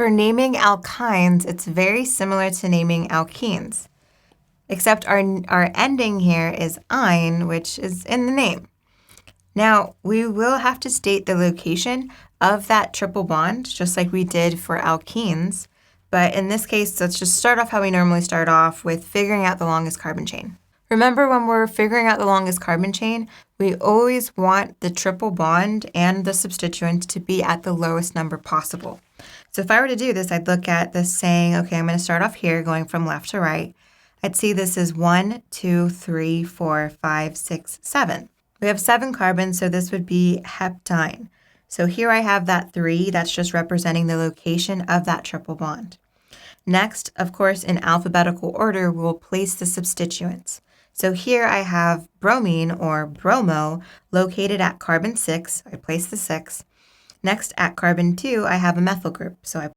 For naming alkynes, it's very similar to naming alkenes, except our ending here is "-ine", which is in the name. Now, we will have to state the location of that triple bond, just like we did for alkenes. But in this case, let's just start off how we normally start off with figuring out the longest carbon chain. Remember, when we're figuring out the longest carbon chain, we always want the triple bond and the substituent to be at the lowest number possible. So if I were to do this, I'd look at this saying, okay, I'm going to start off here going from left to right. I'd see this is 1, 2, 3, 4, 5, 6, 7. We have 7 carbons, so this would be heptyne. So here I have that 3, that's just representing the location of that triple bond. Next, of course, in alphabetical order, we'll place the substituents. So here I have bromine, or bromo, located at carbon 6. I place the 6. Next, at carbon 2, I have a methyl group. So I